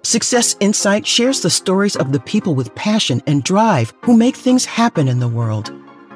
Success Insight shares the stories of the people with passion and drive who make things happen in the world.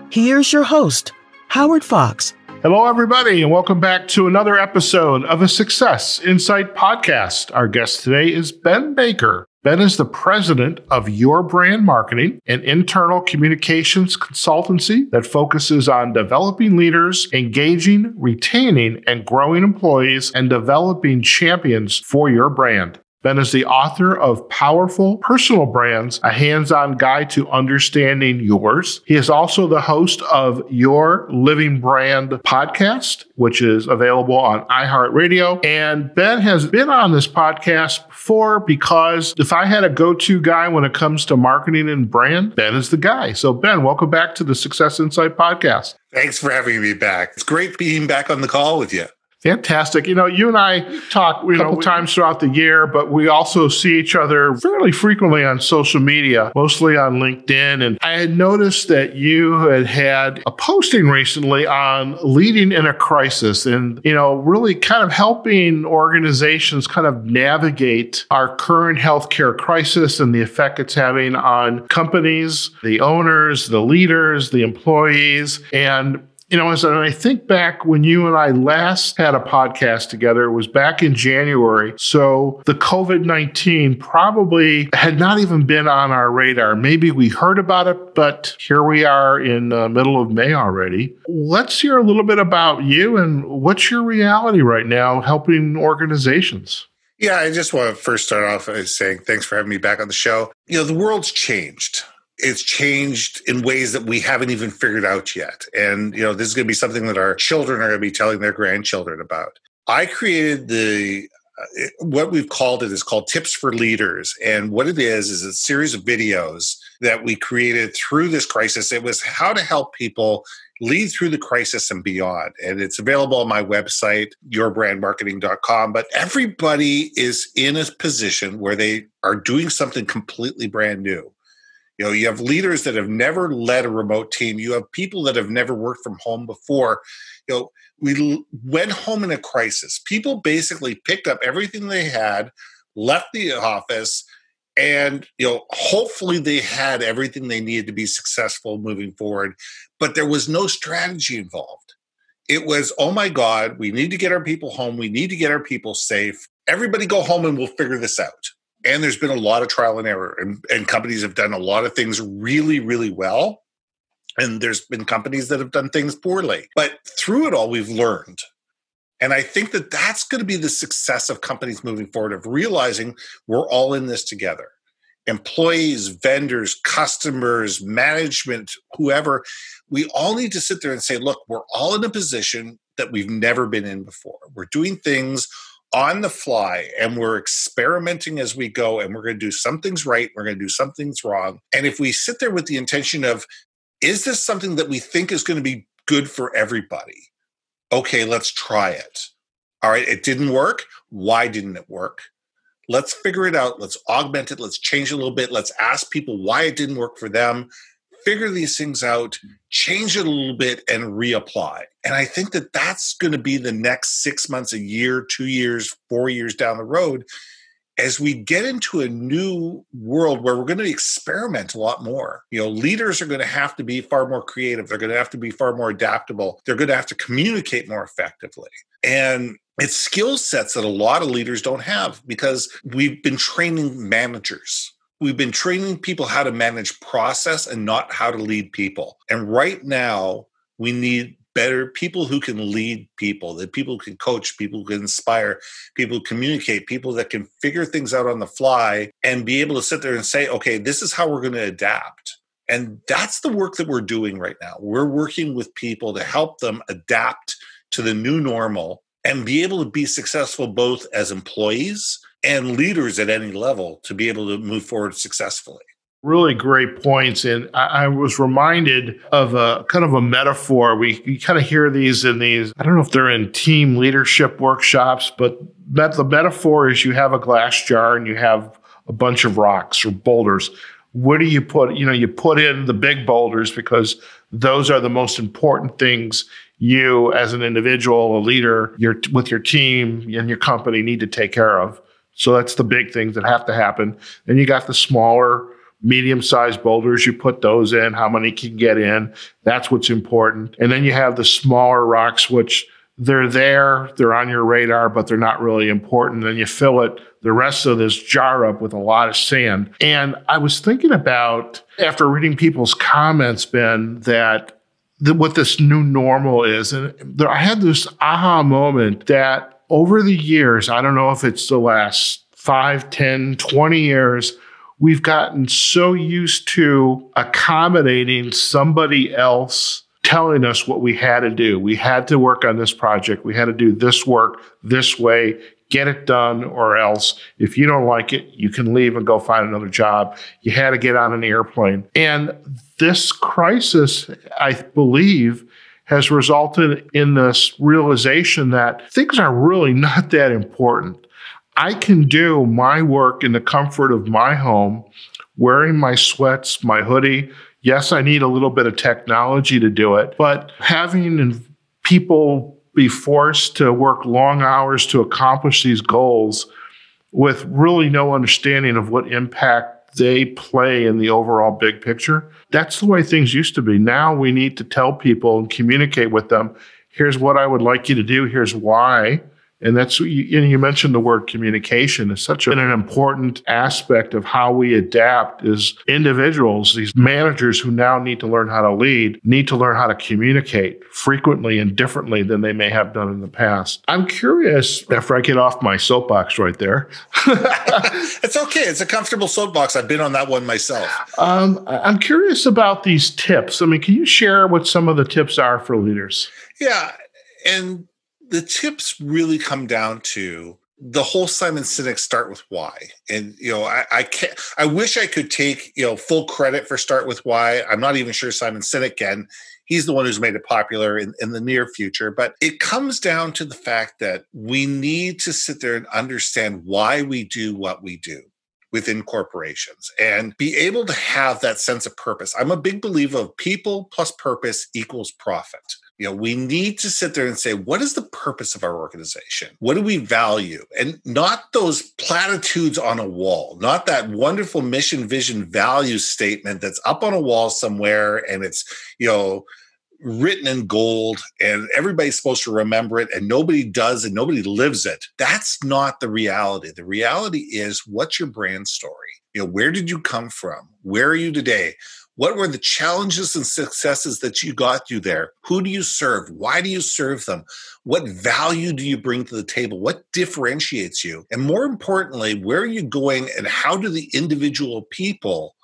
Here's your host, Howard Fox. Hello, everybody, and welcome back to another episode of a Success Insight podcast. Our guest today is Ben Baker. Ben is the president of Your Brand Marketing, an internal communications consultancy that focuses on developing leaders, engaging, retaining, and growing employees, and developing champions for your brand. Ben is the author of Powerful Personal Brands, a hands-on guide to understanding yours. He is also the host of Your Living Brand podcast, which is available on iHeartRadio. And Ben has been on this podcast before because if I had a go-to guy when it comes to marketing and brand, Ben is the guy. So Ben, welcome back to the Success Insight podcast. Thanks for having me back. It's great being back on the call with you. Fantastic. You know, you and I talk a couple times throughout the year, but we also see each other fairly frequently on social media, mostly on LinkedIn. And I had noticed that you had a posting recently on leading in a crisis and, really kind of helping organizations kind of navigate our current healthcare crisis and the effect it's having on companies, the owners, the leaders, the employees. And as I think back when you and I last had a podcast together, it was back in January. So the COVID-19 probably had not even been on our radar. Maybe we heard about it, but here we are in the middle of May already. Let's hear a little bit about you and what's your reality right now helping organizations? Yeah, I just want to first start off by saying thanks for having me back on the show. The world's changed. It's changed in ways that we haven't even figured out yet. And, this is going to be something that our children are going to be telling their grandchildren about. I created what we've called it is called Tips for Leaders. And what it is a series of videos that we created through this crisis. It was how to help people lead through the crisis and beyond. And it's available on my website, YourBrandMarketing.com. But everybody is in a position where they are doing something completely brand new. You have leaders that have never led a remote team. You have people that have never worked from home before. We went home in a crisis. People basically picked up everything they had, left the office, and hopefully they had everything they needed to be successful moving forward. But there was no strategy involved. It was, oh my God, we need to get our people home. We need to get our people safe. Everybody go home and we'll figure this out. And there's been a lot of trial and error, and companies have done a lot of things really, really well. And there's been companies that have done things poorly. But through it all, we've learned. And I think that that's going to be the success of companies moving forward, of realizing we're all in this together. Employees, vendors, customers, management, whoever, we all need to sit there and say, look, we're all in a position that we've never been in before. We're doing things on the fly, and we're experimenting as we go, and we're going to do some things right, we're going to do some things wrong. And if we sit there with the intention of, is this something that we think is going to be good for everybody? Okay, let's try it. All right, it didn't work. Why didn't it work? Let's figure it out. Let's augment it. Let's change it a little bit. Let's ask people why it didn't work for them. Figure these things out, change it a little bit, and reapply. And I think that that's going to be the next 6 months, a year, 2 years, 4 years down the road, as we get into a new world where we're going to experiment a lot more. Leaders are going to have to be far more creative. They're going to have to be far more adaptable. They're going to have to communicate more effectively. And it's skill sets that a lot of leaders don't have because we've been training managers. We've been training people how to manage process and not how to lead people. And right now, we need better people who can lead people, that people who can coach, people who can inspire, people who communicate, people that can figure things out on the fly and be able to sit there and say, okay, this is how we're going to adapt. And that's the work that we're doing right now. We're working with people to help them adapt to the new normal and be able to be successful both as employees and leaders at any level to be able to move forward successfully. Really great points. And I was reminded of a kind of a metaphor. We kind of hear these in these, I don't know if they're in team leadership workshops, but the metaphor is you have a glass jar and you have a bunch of rocks or boulders. What do you put? You put in the big boulders because those are the most important things you as an individual, a leader, with your team and your company need to take care of. So that's the big things that have to happen. Then you got the smaller, medium-sized boulders. You put those in, how many can get in. That's what's important. And then you have the smaller rocks, which they're there, they're on your radar, but they're not really important. Then you fill the rest of this jar up with a lot of sand. And I was thinking about, after reading people's comments, Ben, that what this new normal is. And I had this aha moment that over the years, I don't know if it's the last 5, 10, 20 years, we've gotten so used to accommodating somebody else telling us what we had to do. We had to work on this project. We had to do this work this way, get it done, or else if you don't like it, you can leave and go find another job. You had to get on an airplane. And this crisis, I believe, has resulted in this realization that things are really not that important. I can do my work in the comfort of my home, wearing my sweats, my hoodie. Yes, I need a little bit of technology to do it, but having people be forced to work long hours to accomplish these goals with really no understanding of what impact they play in the overall big picture. That's the way things used to be. Now we need to tell people and communicate with them, here's what I would like you to do, here's why. And that's, you mentioned the word communication is such an important aspect of how we adapt as individuals. These managers who now need to learn how to lead need to learn how to communicate frequently and differently than they may have done in the past. I'm curious, after I get off my soapbox right there. It's okay. It's a comfortable soapbox. I've been on that one myself. I'm curious about these tips. I mean, can you share what some of the tips are for leaders? Yeah. And the tips really come down to the whole Simon Sinek start with why. And, I wish I could take, full credit for start with why. I'm not even sure Simon Sinek can. He's the one who's made it popular in the near future. But it comes down to the fact that we need to sit there and understand why we do what we do within corporations and be able to have that sense of purpose. I'm a big believer of people plus purpose equals profit. We need to sit there and say, what is the purpose of our organization? What do we value? And not those platitudes on a wall, not that wonderful mission, vision, value statement that's up on a wall somewhere and it's, written in gold and everybody's supposed to remember it and nobody does and nobody lives it. That's not the reality. The reality is, what's your brand story? Where did you come from? Where are you today? What were the challenges and successes that you got you there? Who do you serve? Why do you serve them? What value do you bring to the table? What differentiates you? And more importantly, where are you going and how do the individual people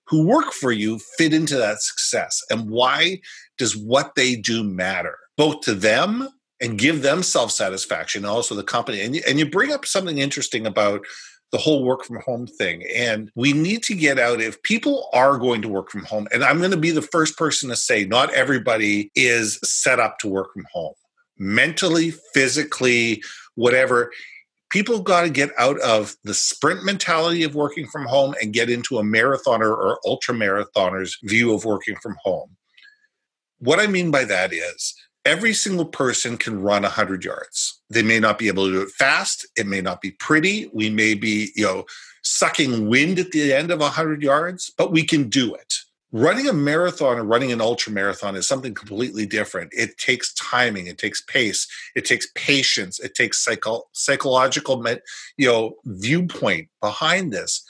who work for you fit into that success? And why does what they do matter, both to them and give them self-satisfaction, and also the company? And you bring up something interesting about the whole work from home thing. And we need to get out, if people are going to work from home, and I'm going to be the first person to say, not everybody is set up to work from home. Mentally, physically, whatever. People got to get out of the sprint mentality of working from home and get into a marathoner or ultra marathoner's view of working from home. What I mean by that is, every single person can run 100 yards. They may not be able to do it fast. It may not be pretty. We may be, sucking wind at the end of 100 yards, but we can do it. Running a marathon or running an ultra marathon is something completely different. It takes timing. It takes pace. It takes patience. It takes psychological, viewpoint behind this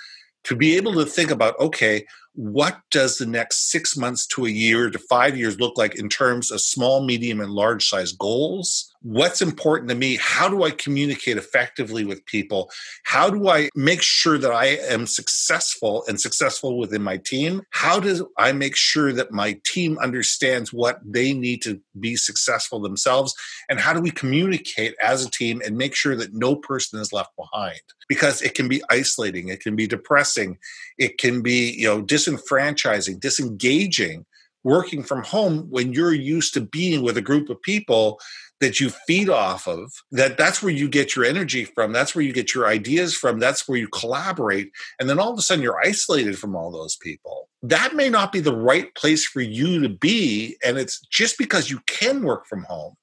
to be able to think about, okay, what does the next 6 months to a year to 5 years look like in terms of small, medium, and large size goals? What's important to me? How do I communicate effectively with people? How do I make sure that I am successful and successful within my team? How do I make sure that my team understands what they need to be successful themselves? And how do we communicate as a team and make sure that no person is left behind? Because it can be isolating. It can be depressing. It can be, disenfranchising, disengaging, working from home when you're used to being with a group of people that you feed off of, that's where you get your energy from. That's where you get your ideas from. That's where you collaborate. And then all of a sudden you're isolated from all those people. That may not be the right place for you to be. And it's just because you can work from home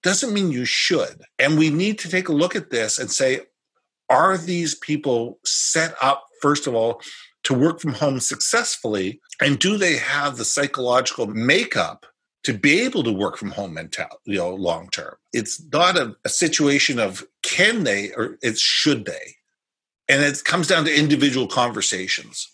doesn't mean you should. And we need to take a look at this and say, Are these people set up, first of all, to work from home successfully? And do they have the psychological makeup to be able to work from home long term? It's not a situation of can they, or it's should they. And it comes down to individual conversations.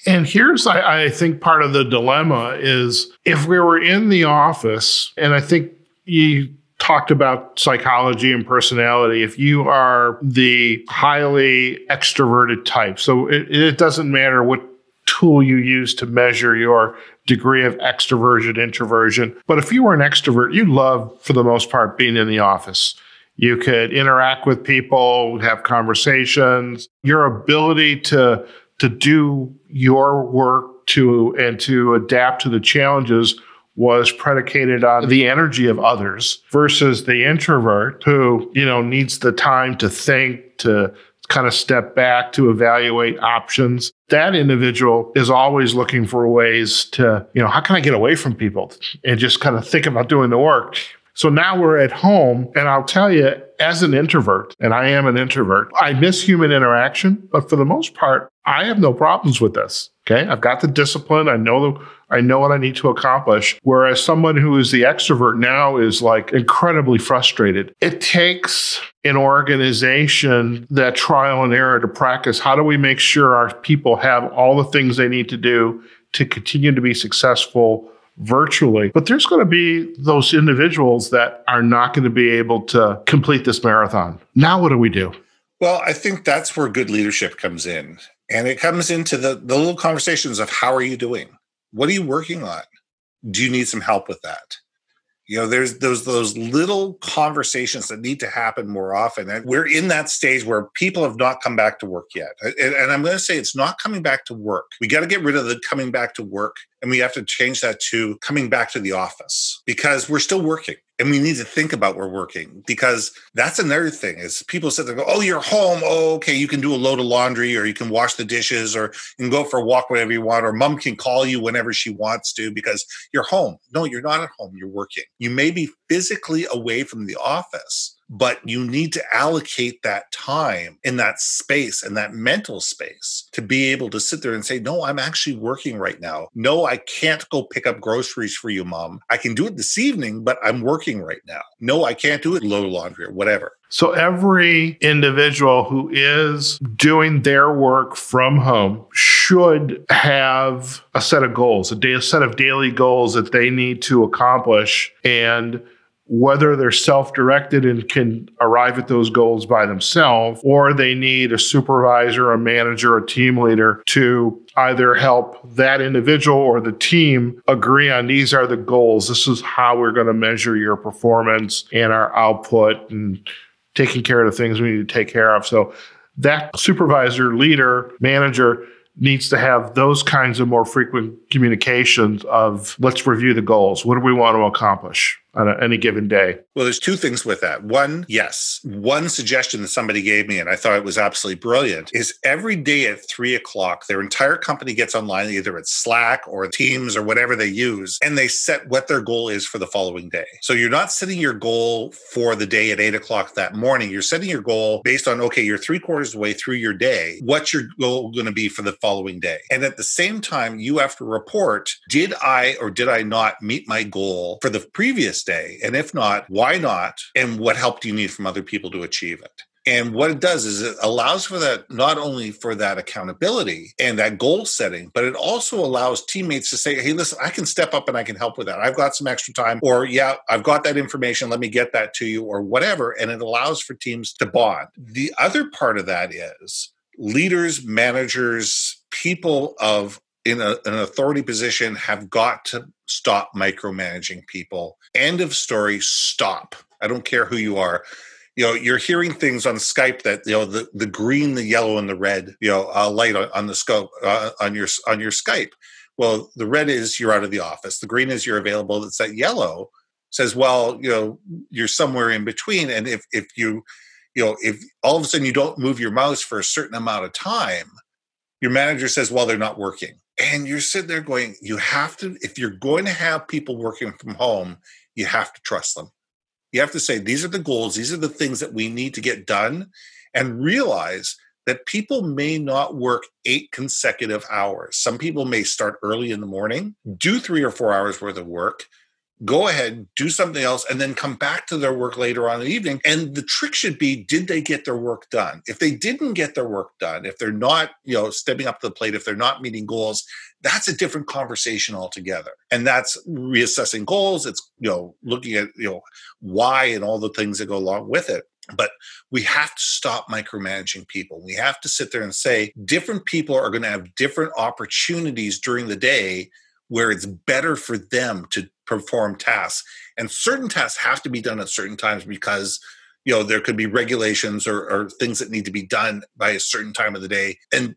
And here's, I think, part of the dilemma is if we were in the office, and I think you talked about psychology and personality, if you are the highly extroverted type, so it doesn't matter what tool you use to measure your degree of extroversion, introversion, but if you were an extrovert, you love, for the most part, being in the office. You could interact with people, have conversations. Your ability to do your work and to adapt to the challenges was predicated on the energy of others versus the introvert who, needs the time to think, to kind of step back, to evaluate options. That individual is always looking for ways to, how can I get away from people and just kind of think about doing the work? So now we're at home, and I'll tell you, as an introvert, and I am an introvert, I miss human interaction, but for the most part, I have no problems with this. Okay, I've got the discipline. I know what I need to accomplish. Whereas someone who is the extrovert now is like incredibly frustrated. It takes an organization that trial and error to practice. How do we make sure our people have all the things they need to do to continue to be successful virtually? But there's going to be those individuals that are not going to be able to complete this marathon. Now, what do we do? Well, I think that's where good leadership comes in. And it comes into the little conversations of how are you doing? What are you working on? Do you need some help with that? There's those little conversations that need to happen more often. And we're in that stage where people have not come back to work yet. And I'm going to say it's not coming back to work. We got to get rid of the coming back to work. And we have to change that to coming back to the office because we're still working. And we need to think about we're working because that's another thing is people sit there and go, oh, you're home. Oh, okay. You can do a load of laundry or you can wash the dishes or you can go for a walk whenever you want or mom can call you whenever she wants to because you're home. No, you're not at home. You're working. You may be physically away from the office, but you need to allocate that time in that space and that mental space to be able to sit there and say, no, I'm actually working right now. No, I can't go pick up groceries for you, Mom. I can do it this evening, but I'm working right now. No, I can't do it, load laundry or whatever. So every individual who is doing their work from home should have a set of goals, a set of daily goals that they need to accomplish. And whether they're self-directed and can arrive at those goals by themselves, or they need a supervisor, a manager, a team leader to either help that individual or the team agree on these are the goals. This is how we're going to measure your performance and our output and taking care of the things we need to take care of. So that supervisor, leader, manager needs to have those kinds of more frequent communications of let's review the goals. What do we want to accomplish on any given day? Well, there's two things with that. One, yes. One suggestion that somebody gave me, and I thought it was absolutely brilliant, is every day at 3:00, their entire company gets online, either at Slack or Teams or whatever they use, and they set what their goal is for the following day. So you're not setting your goal for the day at 8:00 that morning. You're setting your goal based on, okay, you're 3/4 of the way through your day. What's your goal going to be for the following day? And at the same time, you have to report, did I or did I not meet my goal for the previous day? And if not, why not? And what help do you need from other people to achieve it? And what it does is it allows for that, not only for that accountability and that goal setting, but it also allows teammates to say, hey, listen, I can step up and I can help with that. I've got some extra time, or yeah, I've got that information. Let me get that to you or whatever. And it allows for teams to bond. The other part of that is leaders, managers, people in an authority position have got to stop micromanaging people. End of story, stop. I don't care who you are. You're hearing things on Skype that, the green, the yellow, and the red, light on the scope, on your Skype. Well, the red is you're out of the office. The green is you're available. It's that yellow says, well, you're somewhere in between. And if all of a sudden you don't move your mouse for a certain amount of time, your manager says, well, they're not working. And you're sitting there going, you have to, if you're going to have people working from home, you have to trust them. You have to say, these are the goals. These are the things that we need to get done. and realize that people may not work 8 consecutive hours. Some people may start early in the morning, do 3 or 4 hours worth of work, go ahead, do something else, and then come back to their work later on in the evening. And the trick should be, did they get their work done? If they didn't get their work done, if they're not, stepping up to the plate, if they're not meeting goals, that's a different conversation altogether. And that's reassessing goals. It's, looking at, why and all the things that go along with it. But we have to stop micromanaging people. We have to sit there and say, different people are going to have different opportunities during the day where it's better for them to perform tasks. And certain tasks have to be done at certain times because, there could be regulations or things that need to be done by a certain time of the day. And,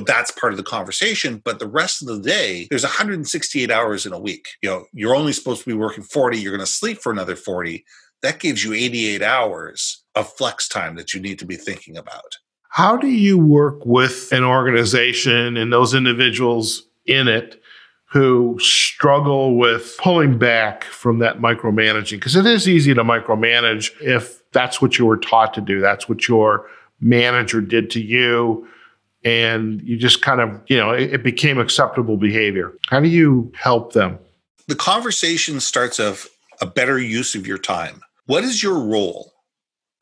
that's part of the conversation. But the rest of the day, there's 168 hours in a week. You're only supposed to be working 40. You're going to sleep for another 40. That gives you 88 hours of flex time that you need to be thinking about. How do you work with an organization and those individuals in it who struggle with pulling back from that micromanaging? Because it is easy to micromanage if that's what you were taught to do. That's what your manager did to you. And you just kind of, it became acceptable behavior. How do you help them? The conversation starts of a better use of your time. What is your role?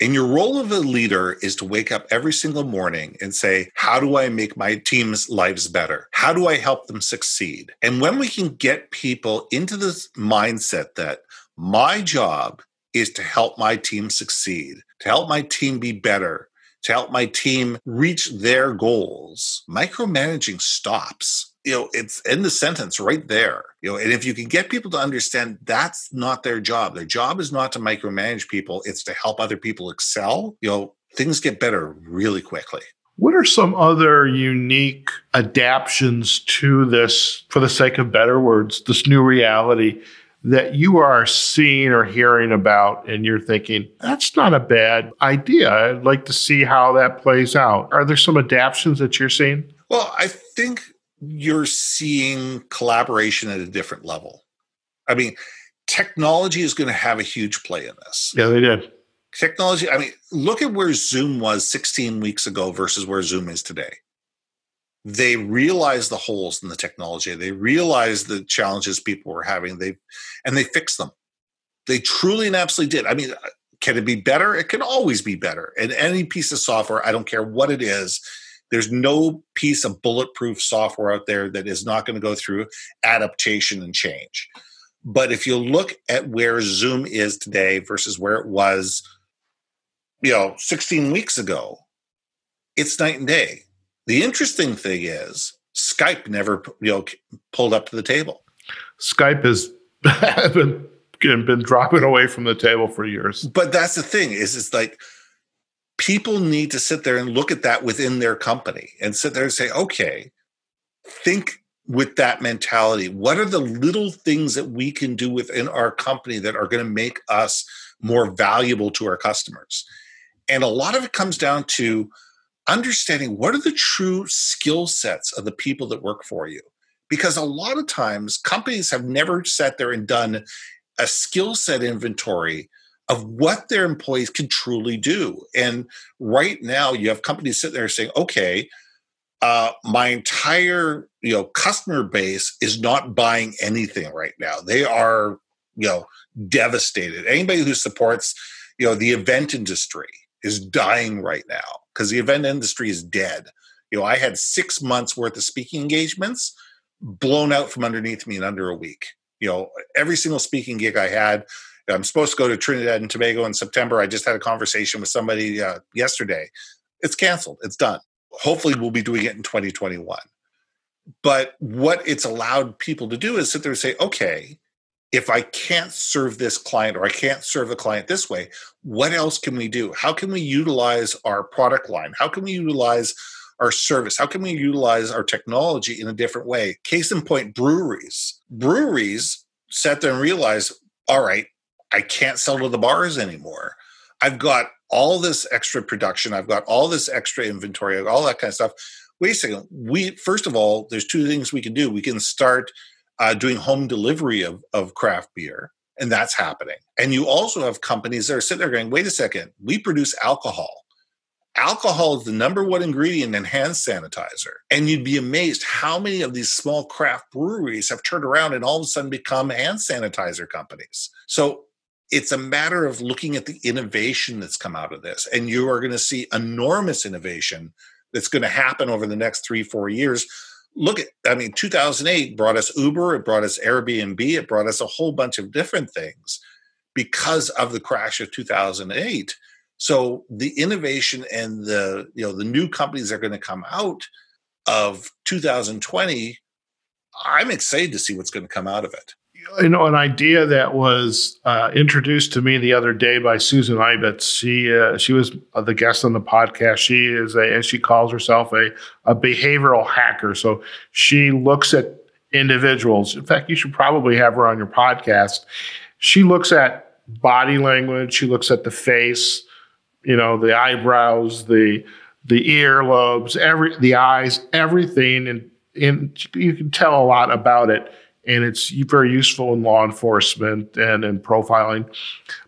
And your role of a leader is to wake up every single morning and say, how do I make my team's lives better? How do I help them succeed? And when we can get people into this mindset that my job is to help my team succeed, to help my team be better, to help my team reach their goals, micromanaging stops. It's in the sentence right there. And if you can get people to understand that's not their job is not to micromanage people, it's to help other people excel, things get better really quickly. What are some other unique adaptions to this, for the sake of better words, this new reality that you are seeing or hearing about and you're thinking, that's not a bad idea. I'd like to see how that plays out. Are there some adaptions that you're seeing? Well, I think you're seeing collaboration at a different level. I mean, technology is going to have a huge play in this. Yeah, they did. Technology, look at where Zoom was 16 weeks ago versus where Zoom is today. They realized the holes in the technology. They realized the challenges people were having. And they fixed them. They truly and absolutely did. Can it be better? It can always be better. And any piece of software, I don't care what it is, there's no piece of bulletproof software out there that is not going to go through adaptation and change. But if you look at where Zoom is today versus where it was, 16 weeks ago, it's night and day. The interesting thing is Skype never, pulled up to the table. Skype has been dropping away from the table for years. But that's the thing it's like people need to sit there and look at that within their company and sit there and say, okay, think with that mentality. What are the little things that we can do within our company that are going to make us more valuable to our customers? And a lot of it comes down to understanding what are the true skill sets of the people that work for you. Because a lot of times companies have never sat there and done a skill set inventory of what their employees can truly do. And right now you have companies sitting there saying, okay, my entire customer base is not buying anything right now. They are devastated. Anybody who supports the event industry is dying right now because the event industry is dead. I had 6 months worth of speaking engagements blown out from underneath me in under a week. Every single speaking gig I had, I'm supposed to go to Trinidad and Tobago in September. I just had a conversation with somebody yesterday. It's canceled. It's done. Hopefully we'll be doing it in 2021. But what it's allowed people to do is sit there and say, okay, if I can't serve this client or I can't serve the client this way, what else can we do? How can we utilize our product line? How can we utilize our service? How can we utilize our technology in a different way? Case in point, breweries. Breweries sat there and realized, all right, I can't sell to the bars anymore. I've got all this extra production. I've got all this extra inventory, all that kind of stuff. Wait a second. First of all, there's two things we can do. We can start doing home delivery of craft beer, and that's happening. And you also have companies that are sitting there going, wait a second, we produce alcohol. Alcohol is the number one ingredient in hand sanitizer. And you'd be amazed how many of these small craft breweries have turned around and all of a sudden become hand sanitizer companies. So it's a matter of looking at the innovation that's come out of this. And you are going to see enormous innovation that's going to happen over the next 3-4 years. Look at, 2008 brought us Uber, it brought us Airbnb, it brought us a whole bunch of different things because of the crash of 2008. So the innovation and the new companies that are going to come out of 2020, I'm excited to see what's going to come out of it. An idea that was introduced to me the other day by Susan Ibitz. She was the guest on the podcast. She is as she calls herself, a behavioral hacker. So she looks at individuals. In fact, you should probably have her on your podcast. She looks at body language. She looks at the face, the eyebrows, the earlobes, the eyes, everything, and you can tell a lot about it. And it's very useful in law enforcement and in profiling.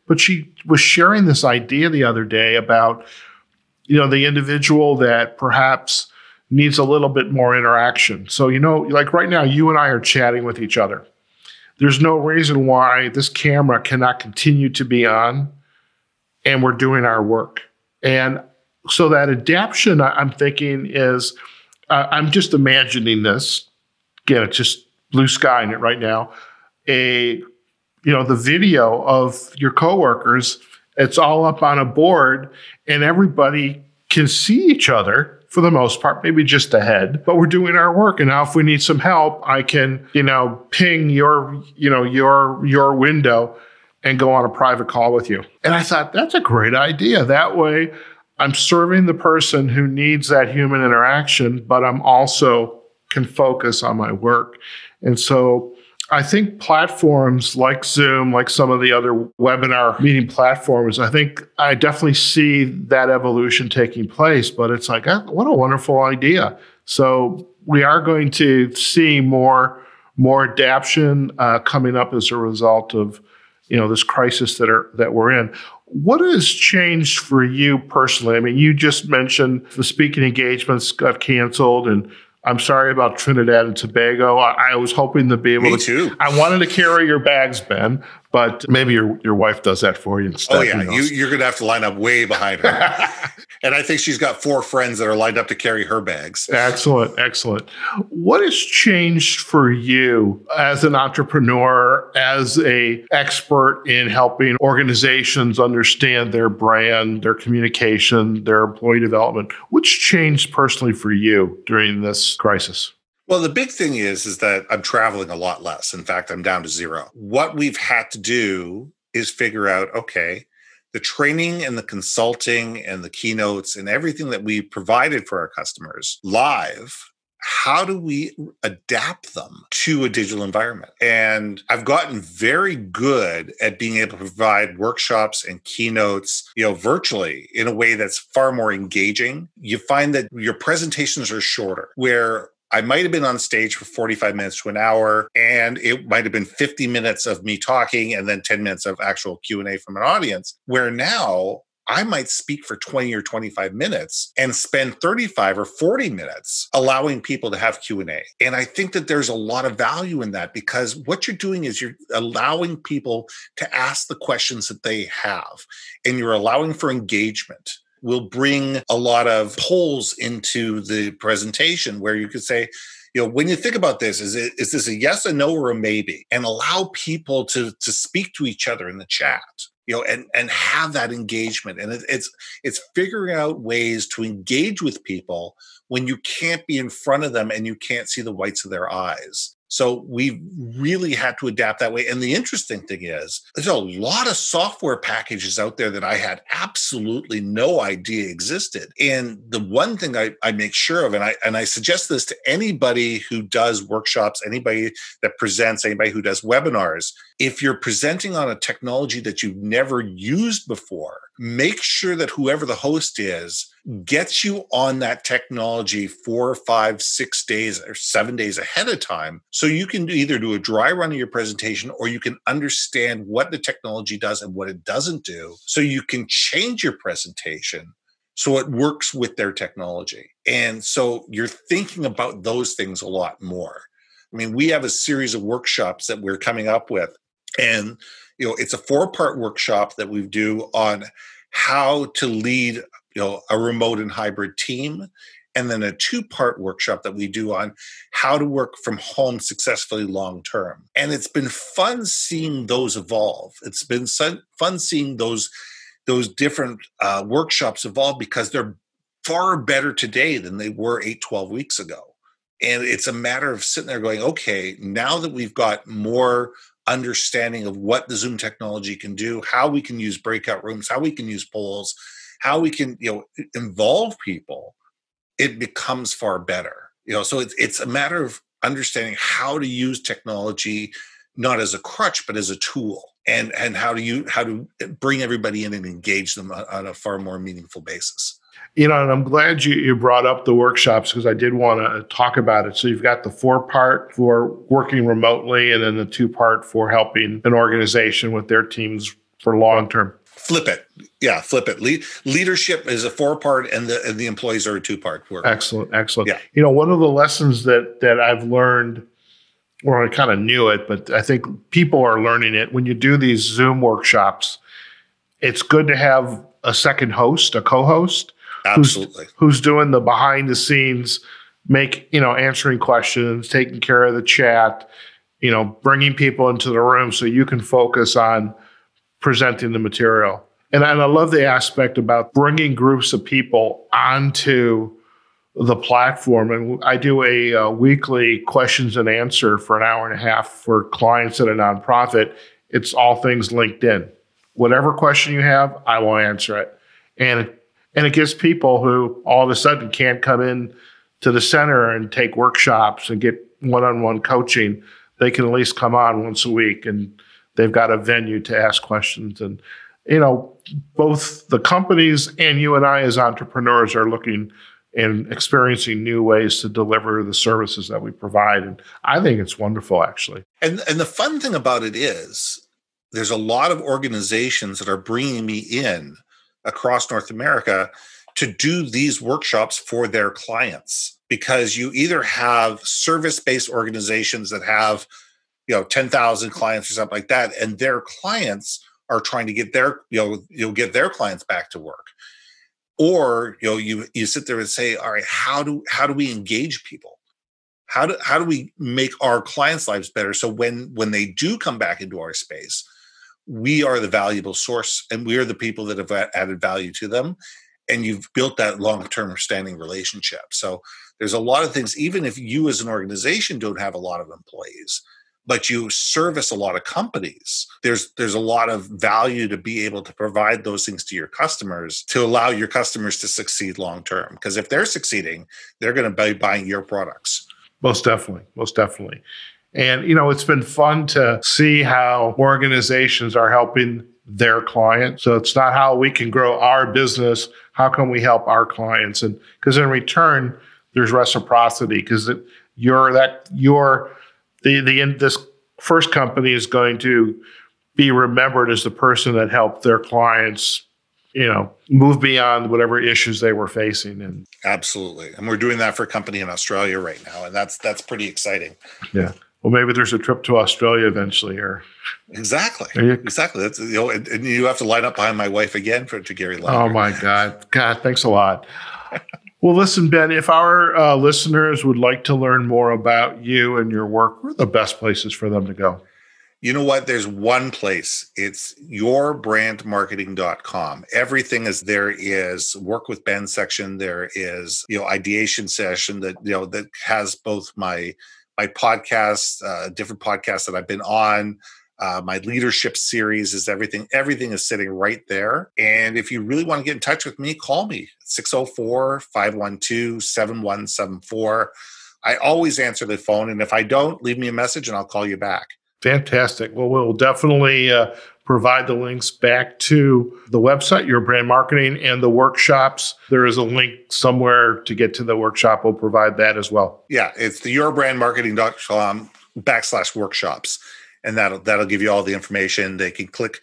But she was sharing this idea the other day about, the individual that perhaps needs a little bit more interaction. So, like right now, you and I are chatting with each other. There's no reason why this camera cannot continue to be on and we're doing our work. And so that adaption, I'm thinking is, I'm just imagining this. Again, it's just blue sky in it right now. The video of your coworkers, it's all up on a board and everybody can see each other for the most part, maybe just the head, but we're doing our work. And now if we need some help, I can, ping your window and go on a private call with you. And I thought that's a great idea. That way I'm serving the person who needs that human interaction, but I'm also can focus on my work. And so I think platforms like Zoom, like some of the other webinar meeting platforms, I definitely see that evolution taking place, but it's like, what a wonderful idea. So we are going to see more adaption coming up as a result of, this crisis that we're in. What has changed for you personally? You just mentioned the speaking engagements got canceled, and I'm sorry about Trinidad and Tobago. I was hoping to be able Me too. I wanted to carry your bags, Ben, but maybe your wife does that for you instead. Oh, yeah. You're going to have to line up way behind her. And I think she's got 4 friends that are lined up to carry her bags. Excellent. What has changed for you as an entrepreneur, as an expert in helping organizations understand their brand, their communication, their employee development? What's changed personally for you during this crisis? Well, the big thing is that I'm traveling a lot less. In fact, I'm down to 0. What we've had to do is figure out, okay, the training and the consulting and the keynotes and everything that we provided for our customers live, how do we adapt them to a digital environment? And I've gotten very good at being able to provide workshops and keynotes, virtually in a way that's far more engaging. You find that your presentations are shorter, where I might have been on stage for 45 minutes to an hour, and it might have been 50 minutes of me talking and then 10 minutes of actual Q&A from an audience, where now I might speak for 20 or 25 minutes and spend 35 or 40 minutes allowing people to have Q&A. And I think that there's a lot of value in that, because what you're doing is you're allowing people to ask the questions that they have, and you're allowing for engagement. Will bring a lot of polls into the presentation where you could say, when you think about this, is this a yes, a no, or a maybe? And allow people to speak to each other in the chat, and have that engagement. And it's figuring out ways to engage with people when you can't be in front of them and you can't see the whites of their eyes. So we really had to adapt that way. And the interesting thing is, there's a lot of software packages out there that I had absolutely no idea existed. And the one thing I make sure of, and I suggest this to anybody who does workshops, anybody that presents, anybody who does webinars, if you're presenting on a technology that you've never used before, make sure that whoever the host is gets you on that technology 4, 5, 6 days or 7 days ahead of time. So you can either do a dry run of your presentation, or you can understand what the technology does and what it doesn't do. So you can change your presentation So it works with their technology. And so you're thinking about those things a lot more. I mean, we have a series of workshops that we're coming up with. And, it's a 4-part workshop that we do on how to lead, a remote and hybrid team. And then a 2-part workshop that we do on how to work from home successfully long-term. And it's been fun seeing those evolve. It's been fun seeing those different workshops evolve, because they're far better today than they were 8-12 weeks ago. And it's a matter of sitting there going, okay, now that we've got more understanding of what the Zoom technology can do, how we can use breakout rooms, how we can use polls, how we can, involve people, it becomes far better. So it's a matter of understanding how to use technology, not as a crutch, but as a tool, and how to bring everybody in and engage them on a far more meaningful basis. And I'm glad you brought up the workshops, because I did want to talk about it. So you've got the 4-part for working remotely, and then the 2-part for helping an organization with their teams for long-term. Flip it. Yeah, flip it. Leadership is a 4-part, and the employees are a 2-part work. Excellent. Yeah. One of the lessons that I've learned, or I kind of knew it, but I think people are learning it. When you do these Zoom workshops, it's good to have a second host, a co-host. Absolutely. Who's doing the behind the scenes, answering questions, taking care of the chat, bringing people into the room so you can focus on presenting the material. And I love the aspect about bringing groups of people onto the platform. And I do a weekly questions and answer for an hour and a half for clients at a nonprofit. It's all things LinkedIn. Whatever question you have, I will answer it. And it gives people who all of a sudden can't come in to the center and take workshops and get one-on-one coaching. They can at least come on once a week, and they've got a venue to ask questions. And, both the companies and you and I as entrepreneurs are looking and experiencing new ways to deliver the services that we provide. And I think it's wonderful, actually. And the fun thing about it is there's a lot of organizations that are bringing me in across North America to do these workshops for their clients, because you either have service-based organizations that have 10,000 clients or something like that, and their clients are trying to get their get their clients back to work, or you sit there and say, all right, how do we engage people? How do we make our clients' lives better, so when they do come back into our space, we are the valuable source, and we are the people that have added value to them, and you've built that long-term standing relationship. So there's a lot of things, even if you as an organization don't have a lot of employees, but you service a lot of companies, there's a lot of value to be able to provide those things to your customers, to allow your customers to succeed long-term. Because if they're succeeding, they're going to be buying your products. Most definitely. And, it's been fun to see how organizations are helping their clients. So it's not how we can grow our business. How can we help our clients? And because in return, there's reciprocity, because this first company is going to be remembered as the person that helped their clients, move beyond whatever issues they were facing. And absolutely. And we're doing that for a company in Australia right now. And that's pretty exciting. Yeah. Well, maybe there's a trip to Australia eventually, or exactly. That's and you have to line up behind my wife again to Gary Longer. Oh my God, thanks a lot. Well, listen, Ben, if our listeners would like to learn more about you and your work, where are the best places for them to go? You know what? There's one place. It's YourBrandMarketing.com. Everything is there. Is work with Ben section. There is ideation session that has both my podcasts, different podcasts that I've been on. My leadership series is everything. Everything is sitting right there. And if you really want to get in touch with me, call me 604-512-7174. I always answer the phone. And if I don't, leave me a message and I'll call you back. Fantastic. Well, we'll definitely provide the links back to the website, Your Brand Marketing, and the workshops. There is a link somewhere to get to the workshop. We'll provide that as well. Yeah, it's the YourBrandMarketing.com /workshops. and that'll give you all the information. They can click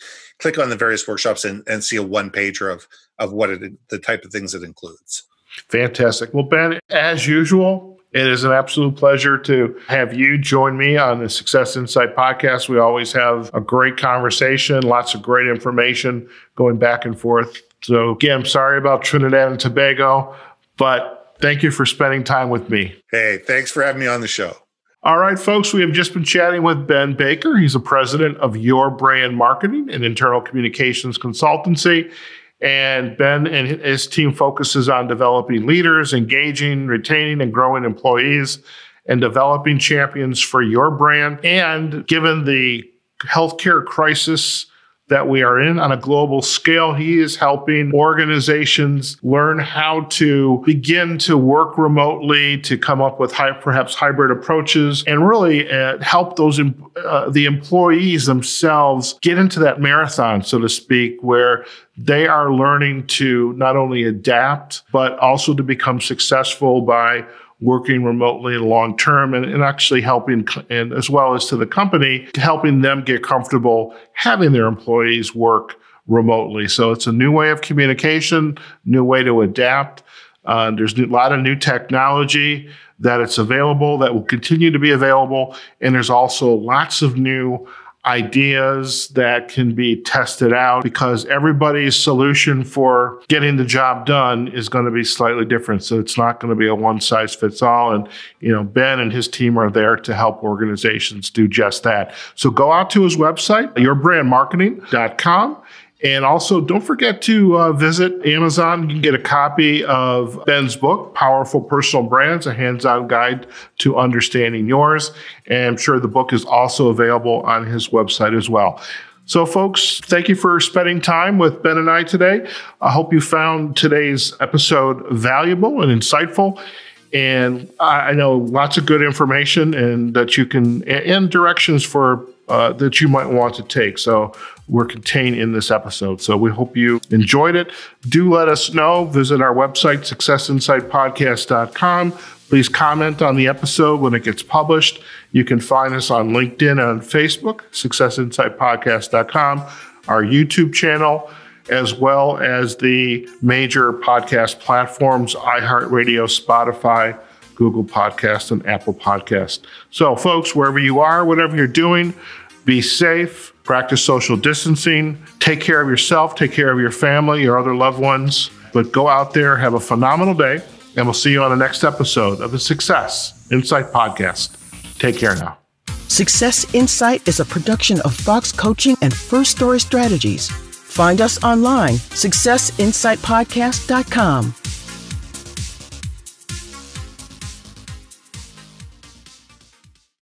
on the various workshops and see a one-pager of what the type of things it includes. Fantastic. Well, Ben, as usual, it is an absolute pleasure to have you join me on the Success Insight podcast. We always have a great conversation, lots of great information going back and forth. So again, I'm sorry about Trinidad and Tobago, but thank you for spending time with me. Hey, thanks for having me on the show. All right, folks, we have just been chatting with Ben Baker. He's the president of Your Brand Marketing, an internal communications consultancy. And Ben and his team focuses on developing leaders, engaging, retaining, and growing employees, and developing champions for your brand. And given the healthcare crisis that we are in on a global scale, he is helping organizations learn how to begin to work remotely, to come up with perhaps hybrid approaches, and really help those the employees themselves get into that marathon, so to speak, where they are learning to not only adapt, but also to become successful by working remotely and long term, and actually helping, and as well as to the company, helping them get comfortable having their employees work remotely. So it's a new way of communication, new way to adapt. There's a lot of new technology that it's available, that will continue to be available. And there's also lots of new ideas that can be tested out, because everybody's solution for getting the job done is going to be slightly different. So it's not going to be a one size fits all. And, Ben and his team are there to help organizations do just that. So go out to his website, YourBrandMarketing.com. And also, don't forget to visit Amazon. You can get a copy of Ben's book, Powerful Personal Brands, a hands-on guide to understanding yours. And I'm sure the book is also available on his website as well. So, folks, thank you for spending time with Ben and I today. I hope you found today's episode valuable and insightful. And I know lots of good information and that you can, and directions for that you might want to take. So were contained in this episode. So we hope you enjoyed it. Do let us know. Visit our website, successinsightpodcast.com. Please comment on the episode when it gets published. You can find us on LinkedIn and Facebook, successinsightpodcast.com, our YouTube channel, as well as the major podcast platforms, iHeartRadio, Spotify, Google Podcast, and Apple Podcast. So, folks, wherever you are, whatever you're doing, be safe, practice social distancing, take care of yourself, take care of your family, your other loved ones, but go out there, have a phenomenal day, and we'll see you on the next episode of the Success Insight Podcast. Take care now. Success Insight is a production of Fox Coaching and First Story Strategies. Find us online, successinsightpodcast.com.